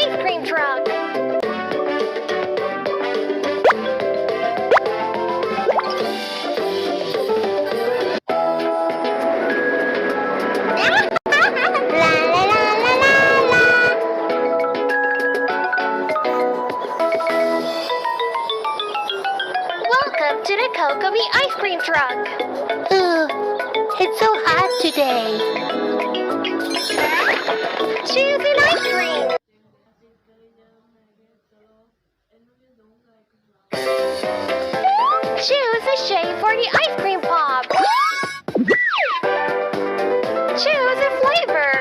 ice cream truck. Welcome to the Cocobi ice cream truck. It's so hot today. Choose an ice cream. Choose a shape for the ice cream pop. Choose a flavor.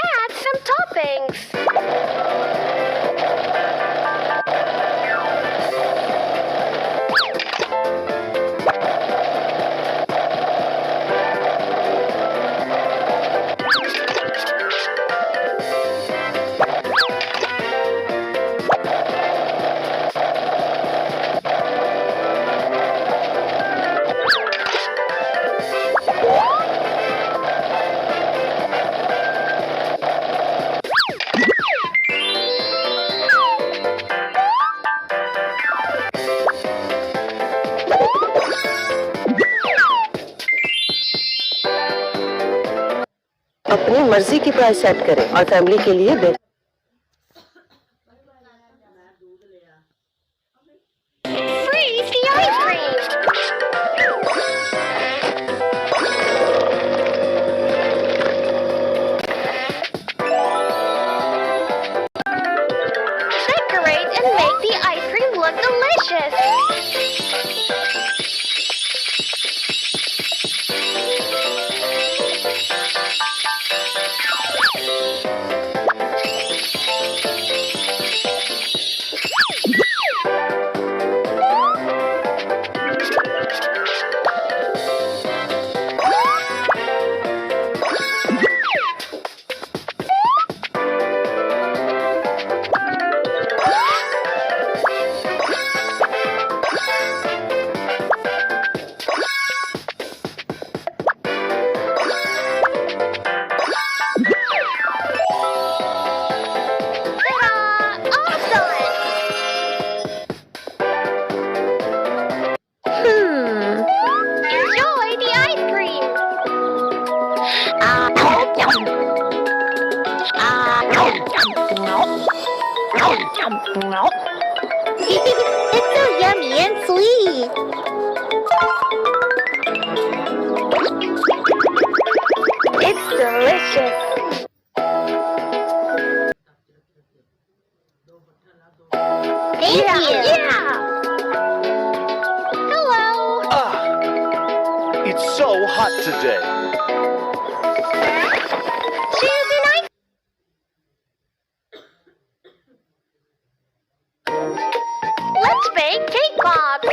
Add some toppings. अपनी मर्जी की price set करें और family के लिए Freeze the ice cream. Decorate and make the ice cream look delicious. Enjoy the ice cream. It's so yummy and sweet. It's delicious. Thank you. Yeah. Hello. It's so hot today. Choose an ice. Let's bake cake pops.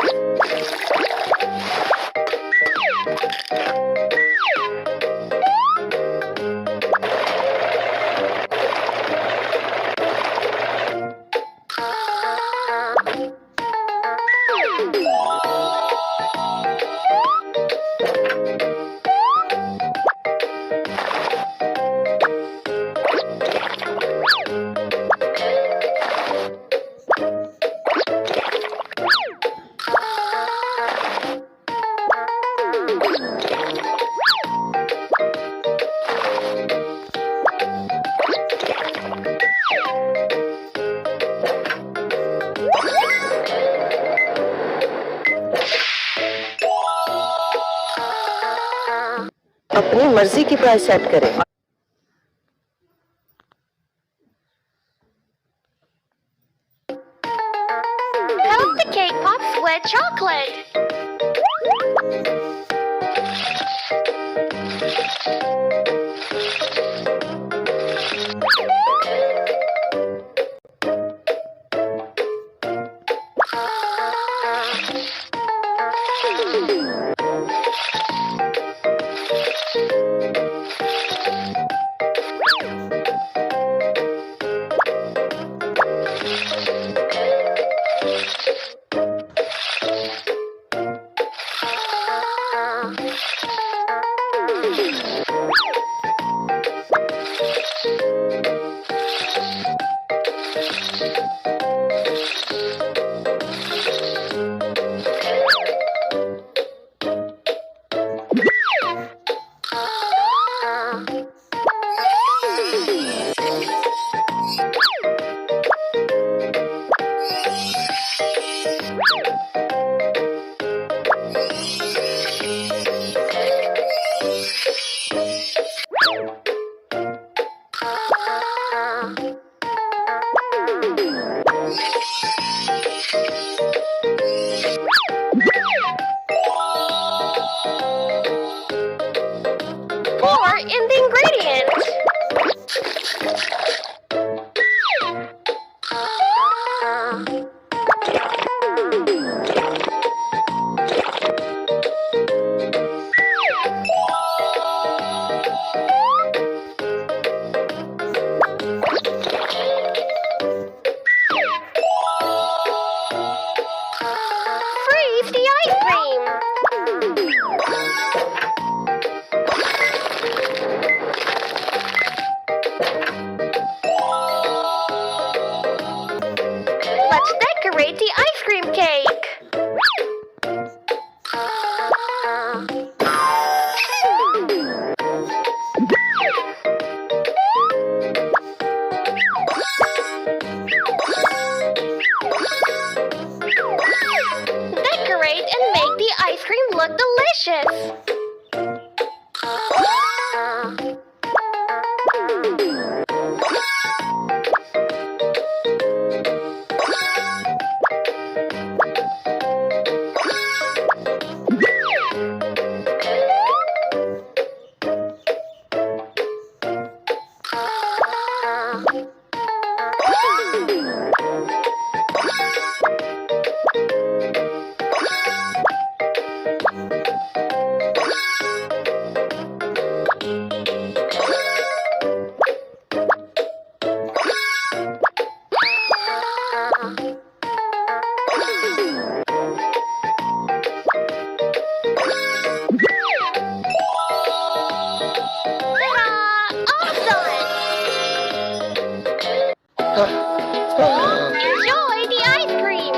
अपनी मर्जी की price set करें। Coat the cake pops with chocolate. Pour in the ingredients. Freeze the ice cream. Let's decorate the ice cream cake. Decorate and make the ice cream look delicious. Enjoy the ice cream.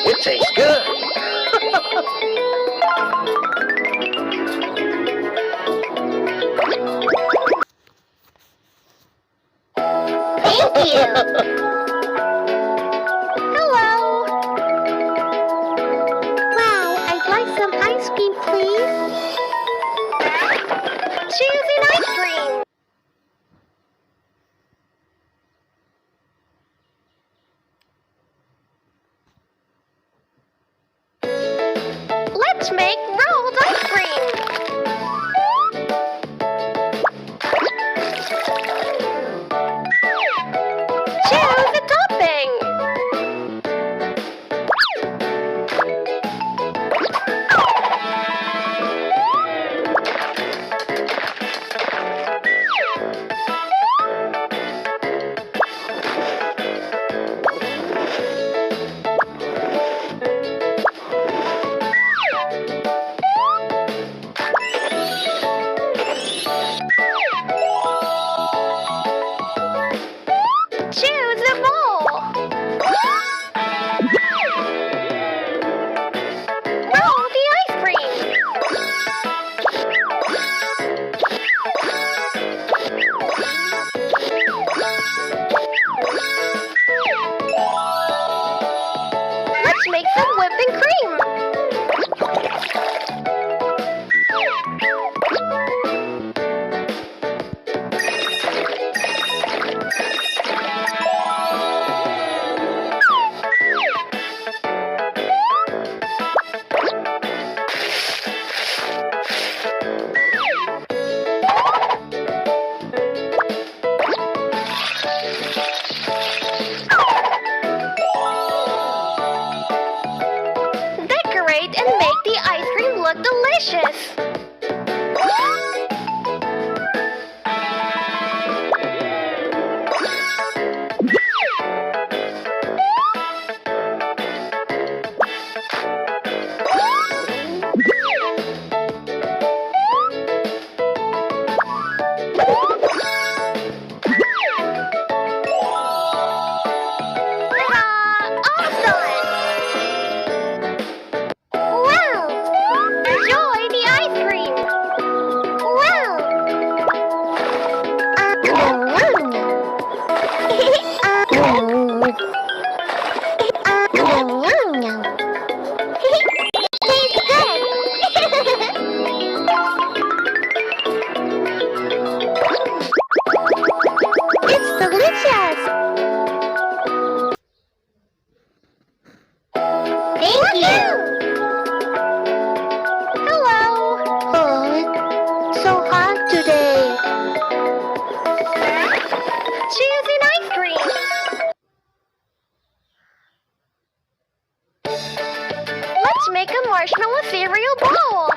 It tastes good. Thank you. Hello. Wow, I'd like some ice cream, please. Choose an ice cream. Let's make rolled ice cream. Choose a topping. Choose a bowl. Roll the ice cream. Let's make some whipping cream. Decorate and make the ice cream look delicious. All done. Wow! Enjoy the ice Thank you. Hello. Oh, it's so hot today. Choosing ice cream. Let's make a marshmallow cereal bowl.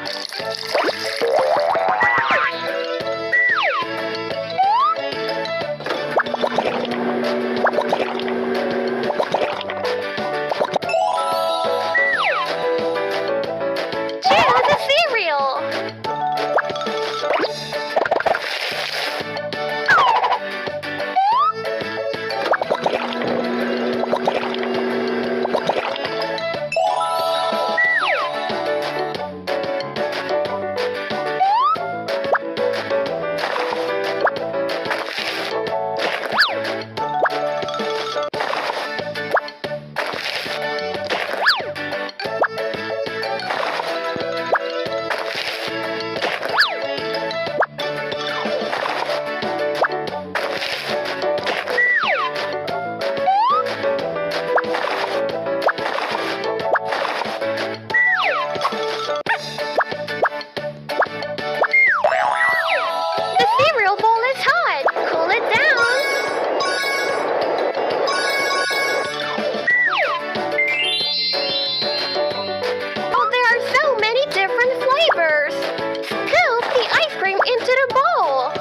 Choose a cereal. The cereal bowl is hot. Cool it down. Oh, there are so many different flavors. Scoop the ice cream into the bowl.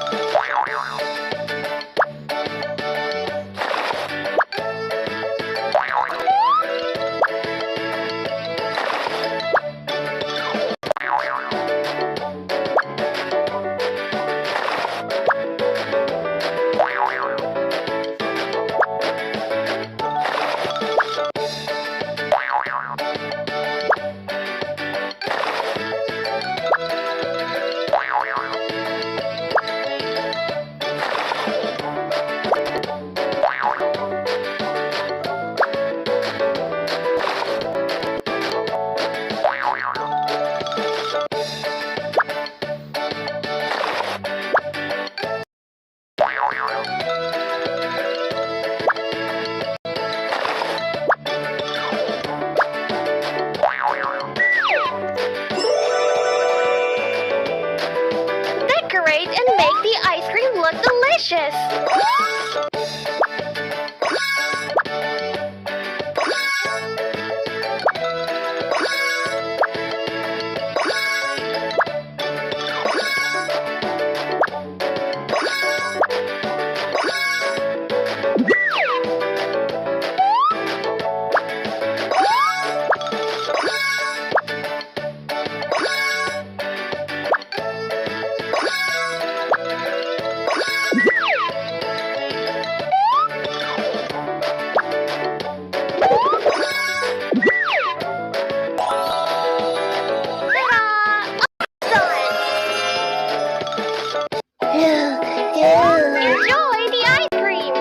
Decorate and make the ice cream look delicious. Enjoy the ice cream.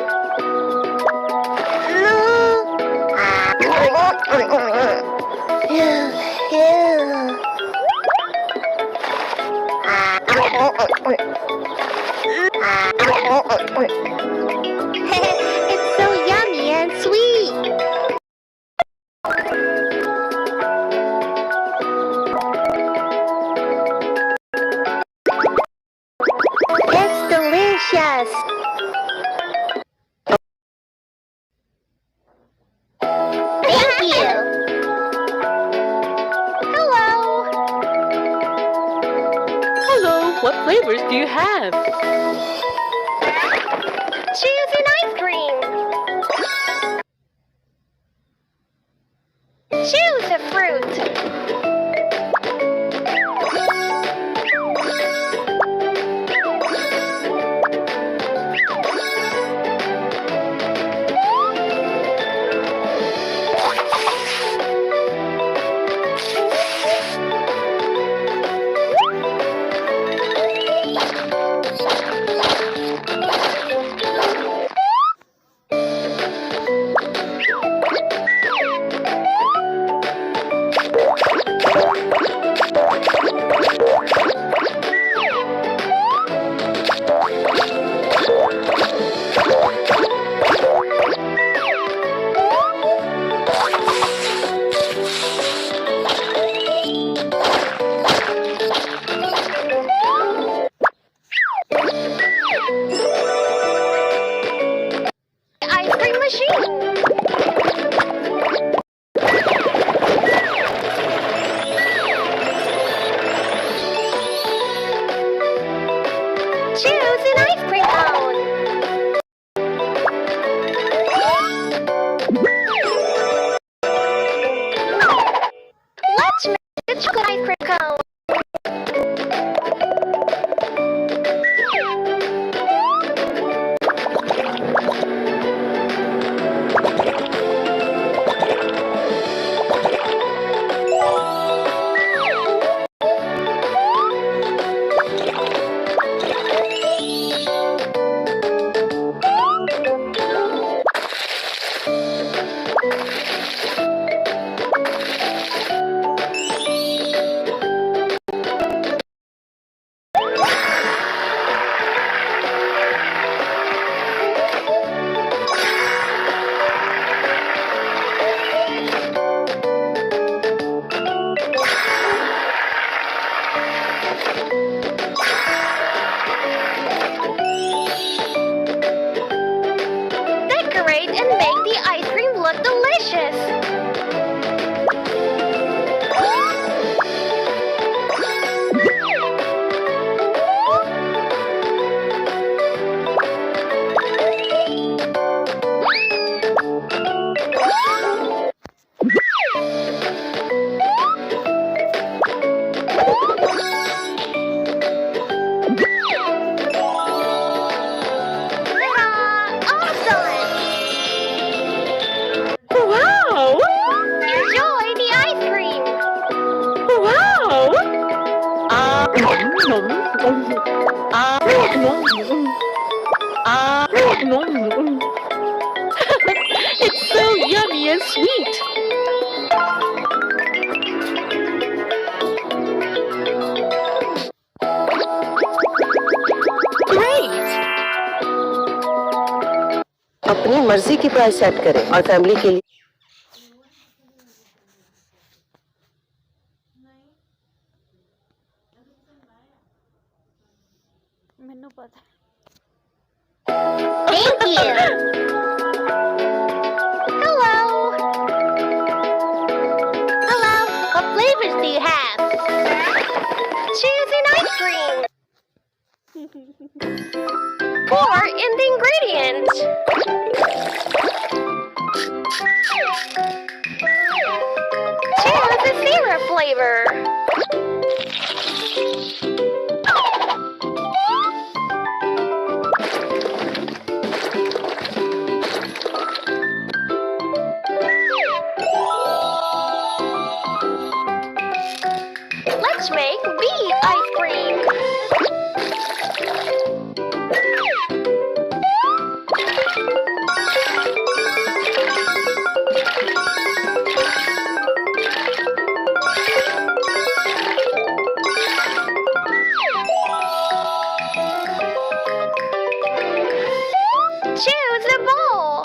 It's so yummy and sweet. It's delicious. Thank you. Hello. Hello, what flavors do you have? Choosing ice cream. Choose a fruit. Let's make a chocolate ice cream cone. Decorate and make the ice cream look delicious. Ta-da! All done! Wow! Enjoy the ice cream! Wow! It's so yummy and sweet. Great! अपनी मर्जी की price set करें और family के लिए ਮੈਨੂੰ ਪਤਾ Thank you! Hello! Hello! What flavors do you have? Choose an ice cream! Pour in the ingredients. Choose a syrup flavor. Let's make bee ice cream. Choose a bowl.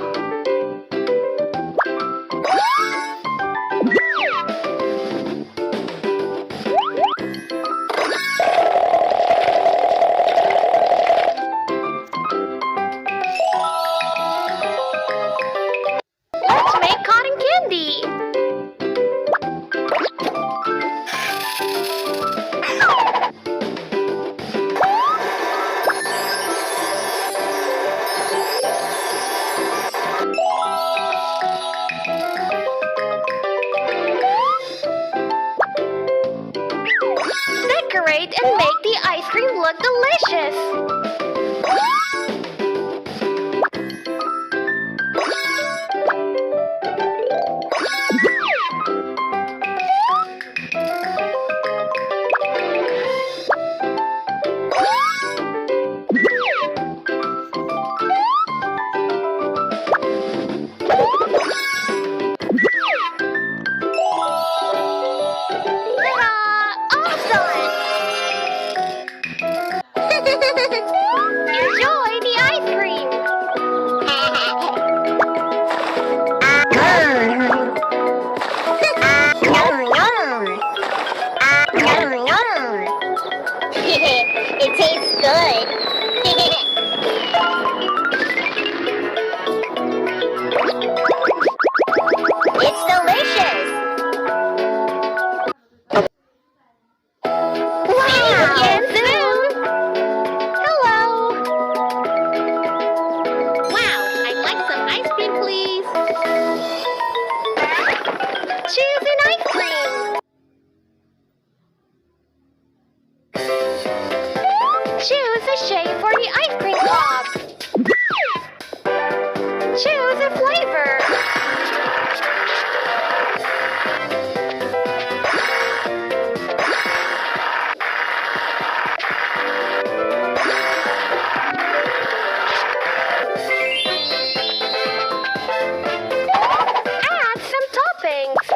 Let's make cotton candy. Decorate and make the ice cream look delicious. Ta-da! All done! Enjoy for the ice cream pop. Choose a flavor. Add some toppings.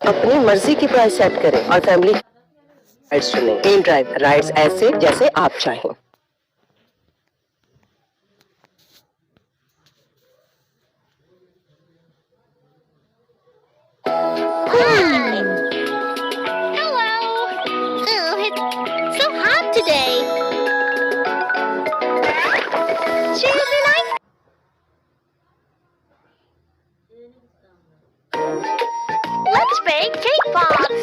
अपनी मर्जी की price set करें और family rides चुनें। In drive rides ऐसे जैसे आप चाहें। Hello. Oh, it's so hot today. Choose an ice. Let's bake cake pops.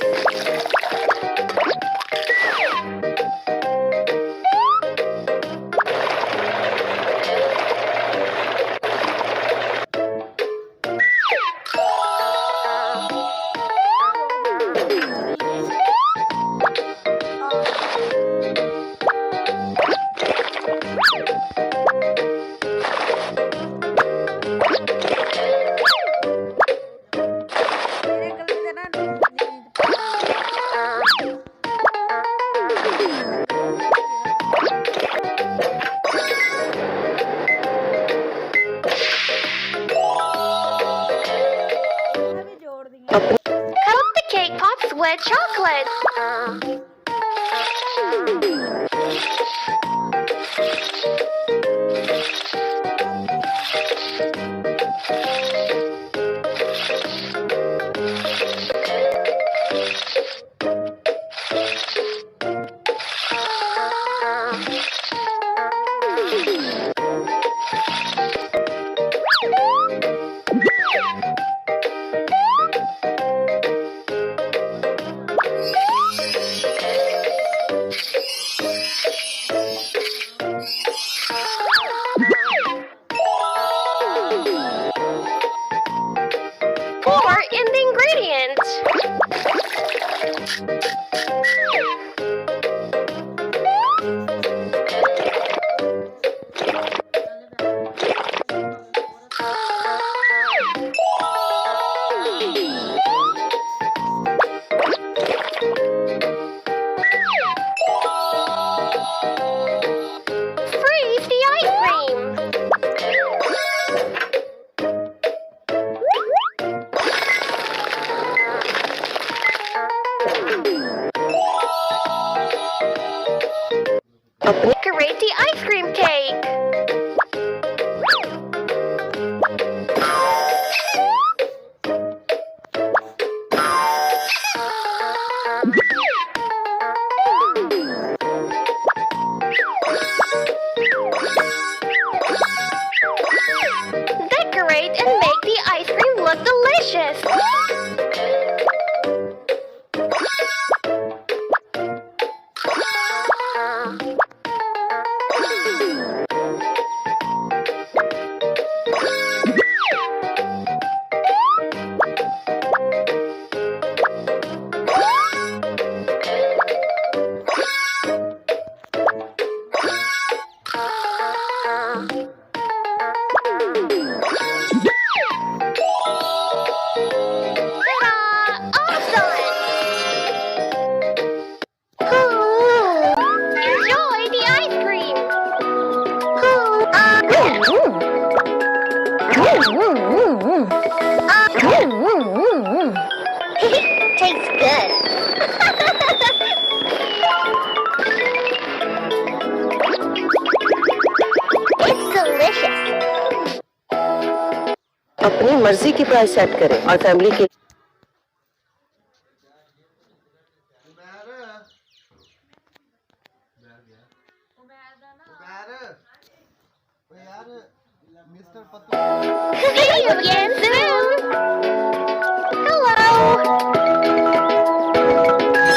अपनी Coat the cake pops with chocolate. Pour in the ingredients. Freeze the ice cream. अपनी Decorate the ice cream cake. Decorate and make the ice cream look delicious. Ta-da! All done. Enjoy. मर्जी की price set करें और family के See you again soon. Hello.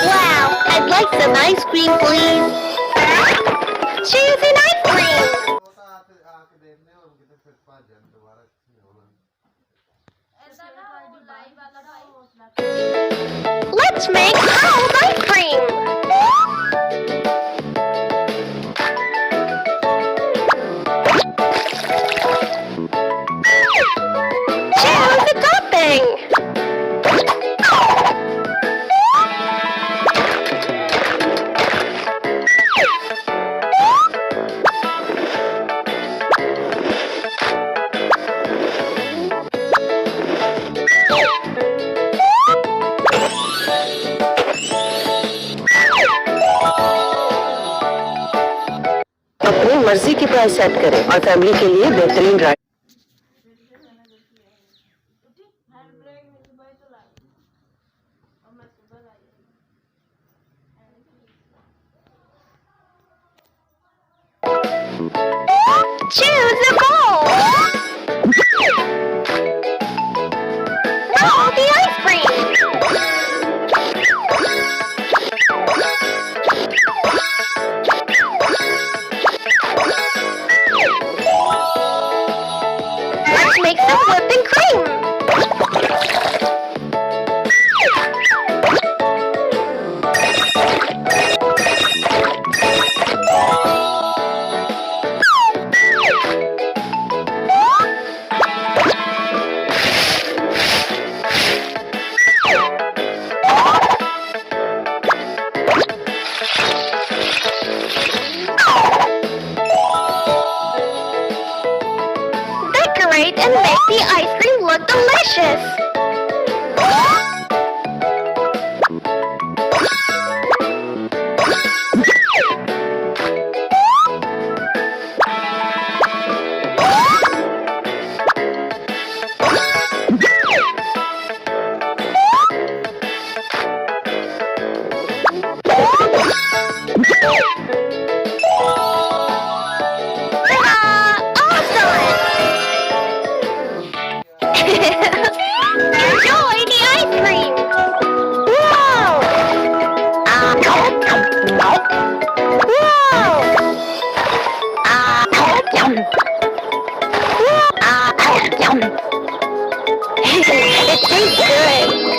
Wow, I'd like some ice cream, please. Choose an ice cream. Let's make Owl's ice cream. Choose the topping. अपनी मर्जी की price set करें और फैमिली के लिए बेहतरीन ride Choose a bowl. Roll the ice cream. Let's make some whipping cream. Decorate and make the ice cream look delicious. All done. Enjoy the ice cream. Whoa! It tastes good.